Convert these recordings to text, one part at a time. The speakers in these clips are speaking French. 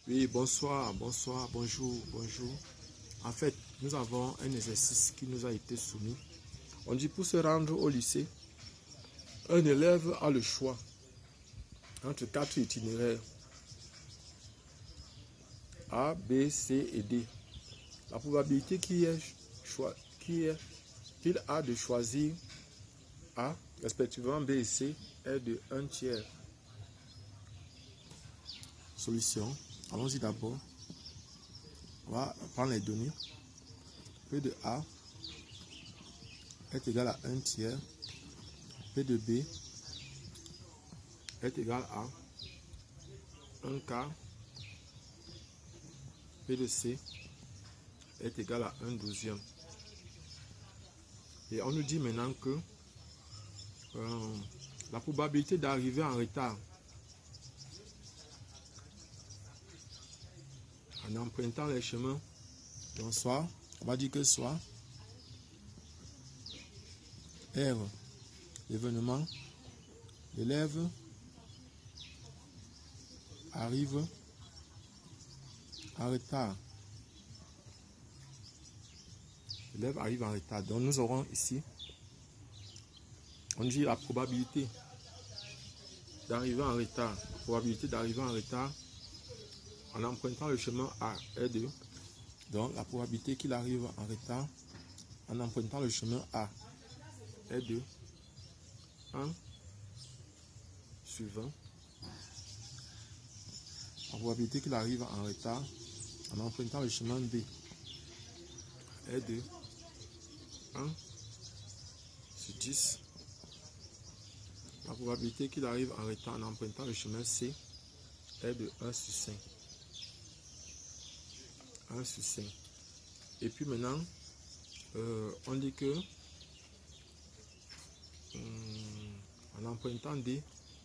Oui, bonsoir, bonsoir, bonjour, bonjour. En fait, nous avons un exercice qui nous a été soumis. On dit pour se rendre au lycée, un élève a le choix entre 4 itinéraires A, B, C et D. La probabilité qu'il a de choisir A, respectivement B et C, est de 1 tiers. Solution. Allons-y d'abord. On va prendre les données. P de A est égal à 1 tiers. P de B est égal à 1 quart. P de C est égal à 1 douzième. Et on nous dit maintenant que la probabilité d'arriver en retard en empruntant les chemins, donc soit, on va dire que soit R, l'événement, l'élève arrive en retard. L'élève arrive en retard. Donc nous aurons ici, on dit la probabilité d'arriver en retard. La probabilité d'arriver en retard en empruntant le chemin A est de, donc la probabilité qu'il arrive en retard en empruntant le chemin A est de 1 sur 20. La probabilité qu'il arrive en retard en empruntant le chemin B est de 1 sur 10. La probabilité qu'il arrive en retard en empruntant le chemin C est de 1 sur 5. 1 sur 5. Et puis maintenant, on dit que en empruntant D,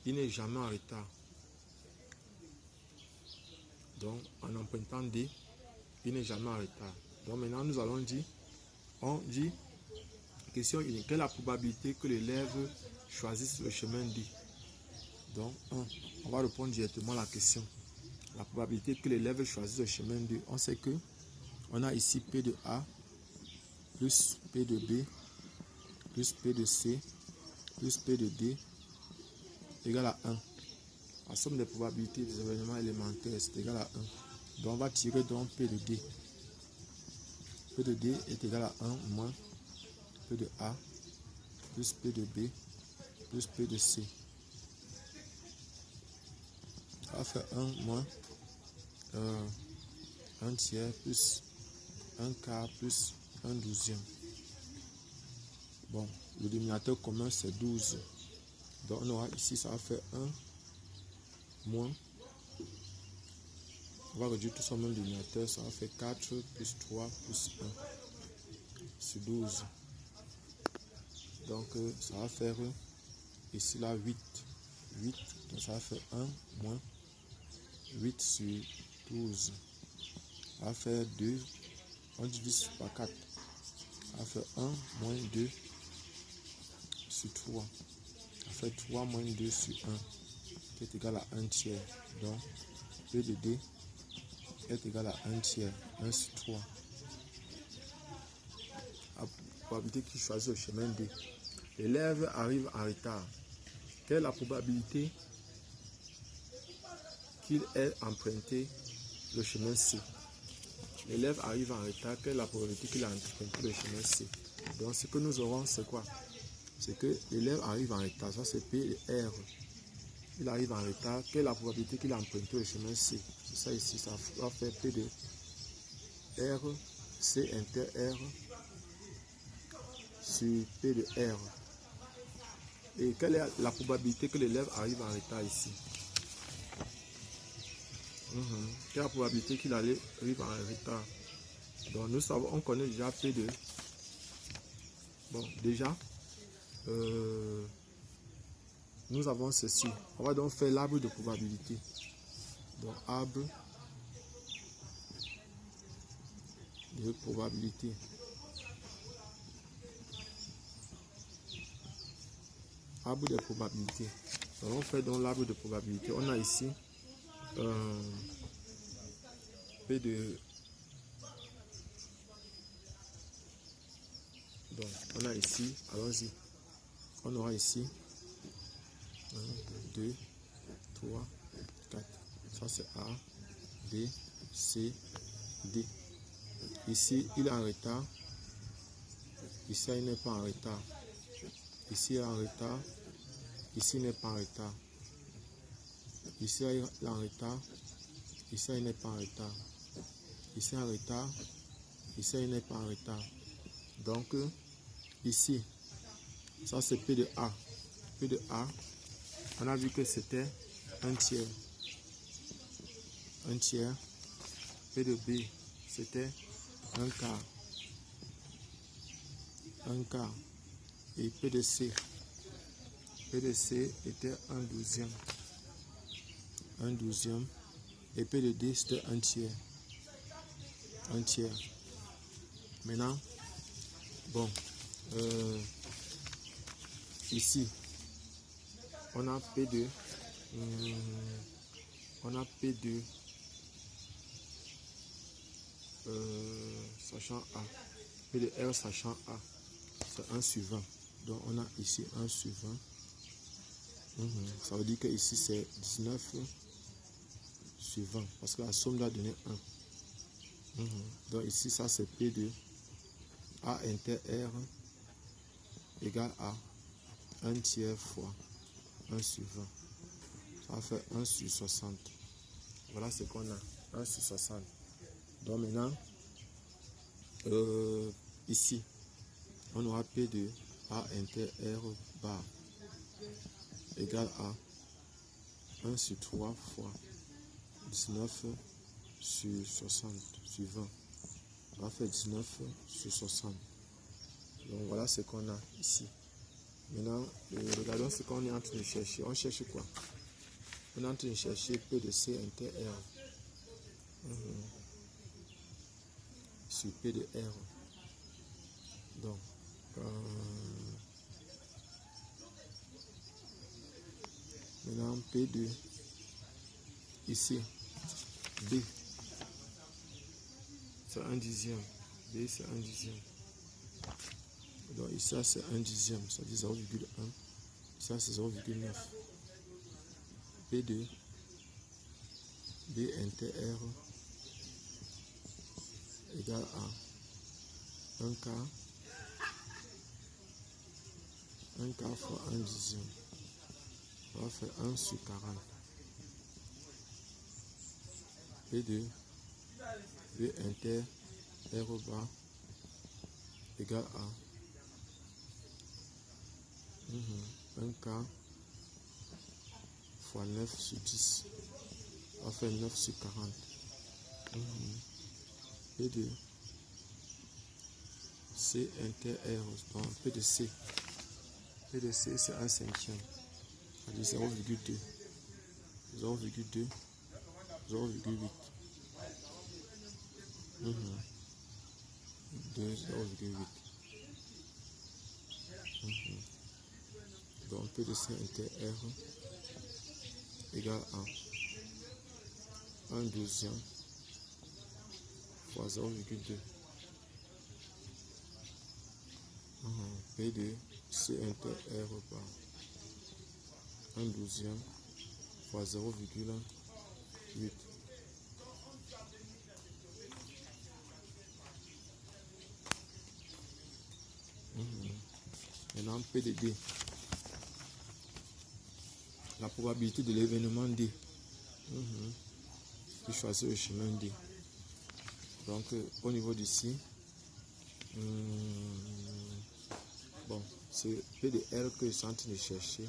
il n'est jamais en retard. Donc, en empruntant D, il n'est jamais en retard. Donc maintenant, nous allons dire, on dit, question unique, quelle est la probabilité que l'élève choisisse le chemin D? Donc, 1. On va répondre directement à la question. La probabilité que l'élève choisisse le chemin D, on sait que on a ici P de A plus P de B plus P de C plus P de D égale à 1. La somme des probabilités des événements élémentaires est égale à 1. Donc on va tirer donc P de D. P de D est égal à 1 moins P de A plus P de B plus P de C. Ça va faire 1 moins 1 tiers plus 1 quart plus 1 douzième. Bon, le dénominateur commun c'est 12. Donc on aura ici, ça va faire 1 moins. On va réduire tout ça au même dénominateur, ça va faire 4 plus 3 plus 1 sur 12. Donc ça va faire ici là 8. 8, donc ça va faire 1 moins 8 sur 12. Ça va faire 2. On divise par 4. Ça va faire 1 moins 2 sur 3. Ça fait 3 moins 2 sur 1 qui est égal à 1 tiers. Donc P de D est égal à 1 tiers. 1 sur 3. La probabilité qu'il choisit le chemin D. L'élève arrive en retard. Quelle est la probabilité qu'il ait emprunté le chemin C? L'élève arrive en retard. Quelle est la probabilité qu'il a emprunté le chemin C? Donc ce que nous aurons, c'est quoi? C'est que l'élève arrive en retard. Ça c'est P et R. Il arrive en retard. Quelle est la probabilité qu'il a emprunté le chemin C? C'est ça ici. Ça va faire P de R, C inter R sur P de R. Et quelle est la probabilité que l'élève arrive en retard ici? Quelle est la probabilité qu'il arrive en retard? Donc nous savons, on connaît déjà P de... Bon, déjà, nous avons ceci. On va donc faire l'arbre de probabilité. Donc arbre de probabilité. Arbre de probabilité. Donc on fait donc l'arbre de probabilité. On a ici P de... Donc, on a ici, allons-y. On aura ici 1, 2, 3, 4. Ça c'est A, B, C, D. Ici, il est en retard. Ici, il n'est pas en retard. Ici, il est en retard. Ici, il n'est pas en retard. Ici, il est en retard. Ici, il n'est pas en retard. Ici, en retard. Ici, il n'est pas en retard. Donc, ici, ça c'est P de A. P de A, on a vu que c'était un tiers. Un tiers. P de B, c'était un quart. Un quart. Et P de C. P de C était un douzième. Un douzième. Et P de D, c'était un tiers. Un tiers. Maintenant, bon, ici, on a P de, sachant A. P de R sachant A. C'est 1 sur 20. Donc, on a ici 1 sur 20. Ça veut dire que ici, c'est 19 sur 20. Parce que la somme doit donner 1. Donc, ici, ça, c'est P de A inter R égale à 1 tiers fois 1 sur 20. Ça fait 1 sur 60. Voilà ce qu'on a. 1 sur 60. Donc, maintenant, ici, on aura P de A inter R bar égale à 1 sur 3 fois 19 sur 60 sur 20. On va faire 19 sur 60. Donc voilà ce qu'on a ici. Maintenant, regardons ce qu'on est en train de chercher. On cherche quoi? On est en train de chercher P de C inter R. Sur P de R. Donc, maintenant P de ici, B, c'est 1 dixième. B, c'est 1 dixième. Donc ici, c'est 1 dixième, ça dit 0,1. Ça, c'est 0,9. P de B inter R égale à 1 quart. 1 quart fois 1 dixième. On va faire 1 sur 40. P de B inter R bar égale à 1 quart fois 9 sur 10. On va faire 9 sur 40. P de C inter R. Donc P de C. P de C, c'est 1 cinquième. C'est 0,2. 0,2. 0,8. 2, 0,8. Donc P de C inter R égale à 1 douzième fois 0,2. P de C inter R par 1 douzième fois 0,8. Maintenant P de D. La probabilité de l'événement D. Je choisis le chemin D. Donc au niveau d'ici, bon, c'est P de R que je suis en train de chercher.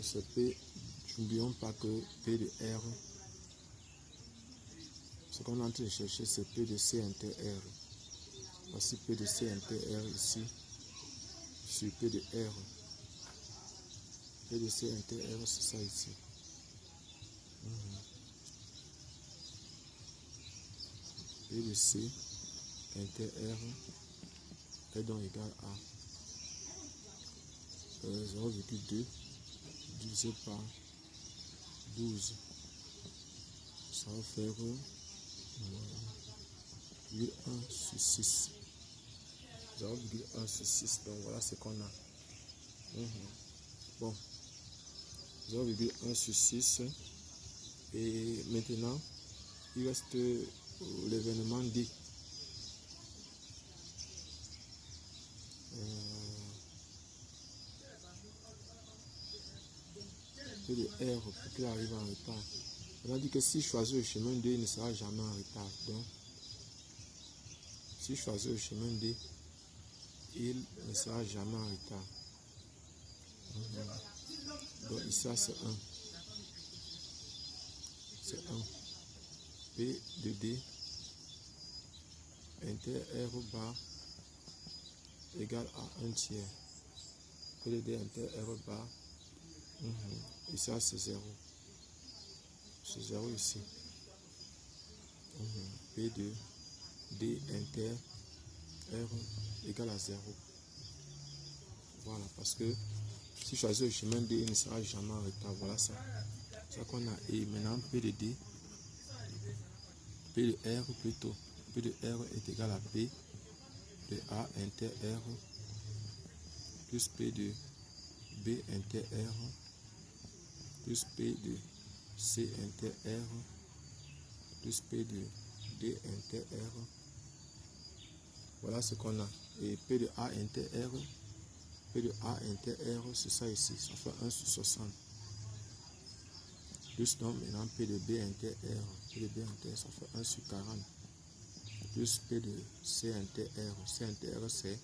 C'est P, n'oublions pas que P de R, ce qu'on est en train de chercher, c'est P de C inter R. Voici P de C inter R ici, sur P de R. P de C inter R, c'est ça ici. P de C inter R est donc égal à 0,2 divisé par 12. Ça va faire 0,1 sur 6. 0,1 sur 6. Donc voilà ce qu'on a. Bon. 0,1 sur 6. Et maintenant, il reste l'événement D. P de R pour qu'il arrive en retard. On a dit que si je choisis le chemin D, il ne sera jamais en retard. Donc, si je choisis le chemin D, il ne sera jamais en retard. Donc ici c'est 1. C'est 1. P de D inter R bar égale à 1 tiers. P de D inter R bar. Et ça c'est 0. C'est 0 ici. P de D inter R égale à 0. Voilà, parce que si je choisis le chemin D, il ne sera jamais en retard. Voilà ça. C'est ça qu'on a. Et maintenant, P de D, P de R plutôt. P de R est égal à P de A inter R plus P de B inter R plus P de C inter R plus P de D inter R. Voilà ce qu'on a. Et P de A inter R, P de A inter R, c'est ça ici. Ça fait 1 sur 60. Plus donc maintenant P de B inter R. P de B inter R, ça fait 1 sur 40. Plus P de C inter R. C inter R, c'est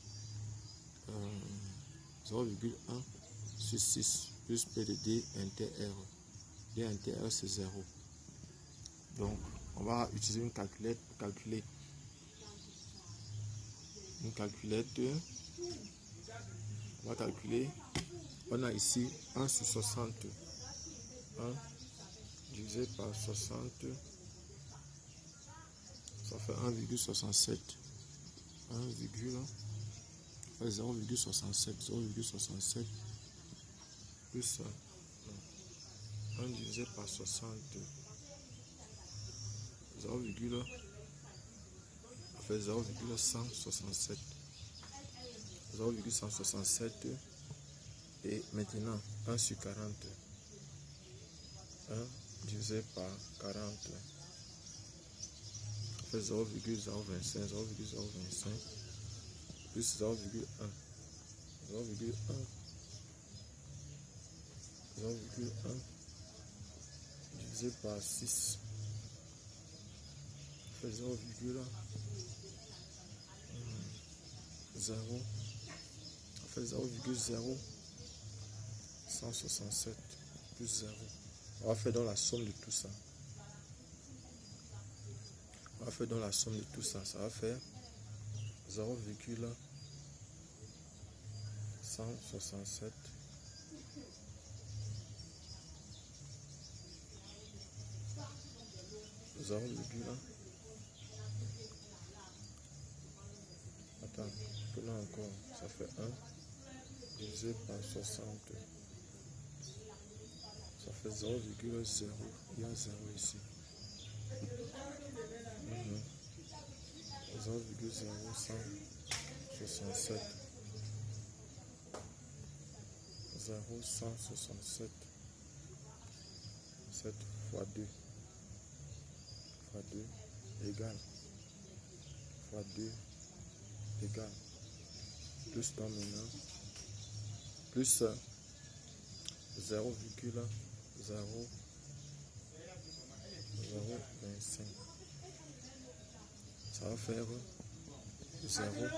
0,1 sur 6. Plus P de D inter R. D inter R, c'est 0. Donc, on va utiliser une calculette pour calculer. Une calculette. On va calculer. On a ici 1 sur 60. 1 divisé par 60. Ça fait 1,67. 0,67. 0,67 plus 1 divisé par 60. 0,167. 0,167 et maintenant 1 sur 40. 1 divisé par 40 fait 0,025. 0,025 plus 0,1. 0,1 divisé par 6 fait 0,0 fait 0,0167 plus 0. On va faire dans la somme de tout ça. On va faire dans la somme de tout ça. Ça va faire 0,167 0, attends, là encore, ça fait 1 divisé par 60. Ça fait 0,0. Il y a 0 ici. 0,0167. 0,167. 7 fois 2. Fois 2 égale. Fois 2 égale. Plus temps maintenant. Plus 0,025. Ça va faire 0,0584.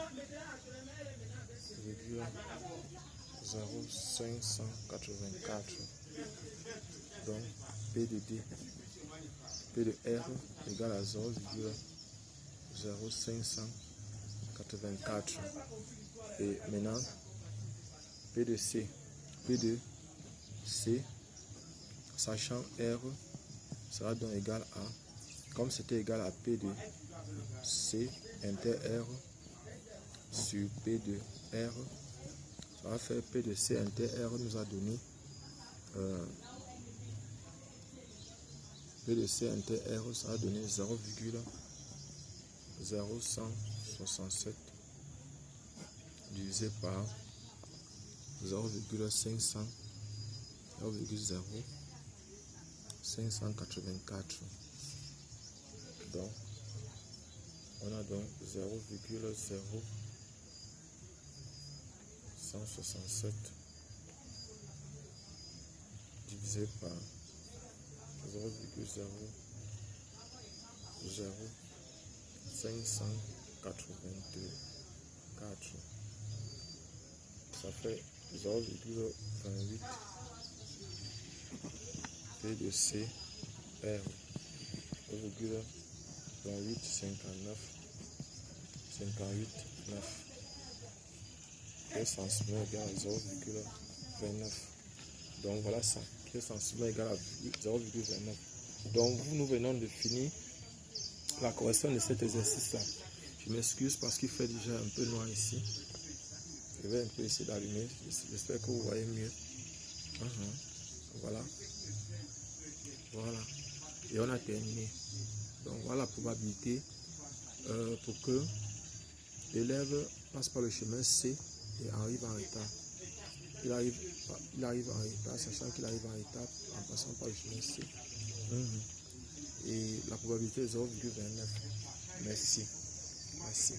Donc P de D, P de R égale à 0,0584. Et maintenant P de C, sachant R sera donc égal à, comme c'était égal à P de C inter R sur P de R, Ça va faire P de C inter R nous a donné P de C inter R, ça a donné 0,0167 divisé par 0,500 0,0584. Donc, on a donc 0,0167 divisé par 0,0584. Ça fait 0,28 P de C R, 0,2859 9. Pièce sensible égale à 0,29. Donc voilà ça. Pièce sensible égale à 0,29. Donc nous venons de finir la correction de cet exercice là. Je m'excuse parce qu'il fait déjà un peu noir ici. Je vais un peu essayer d'allumer. J'espère que vous voyez mieux. Voilà. Voilà. Et on a terminé. Donc voilà la probabilité pour que l'élève passe par le chemin C et arrive en retard. Il arrive en retard, sachant qu'il arrive en retard en passant par le chemin C. Et la probabilité est 0,29. Merci. Merci.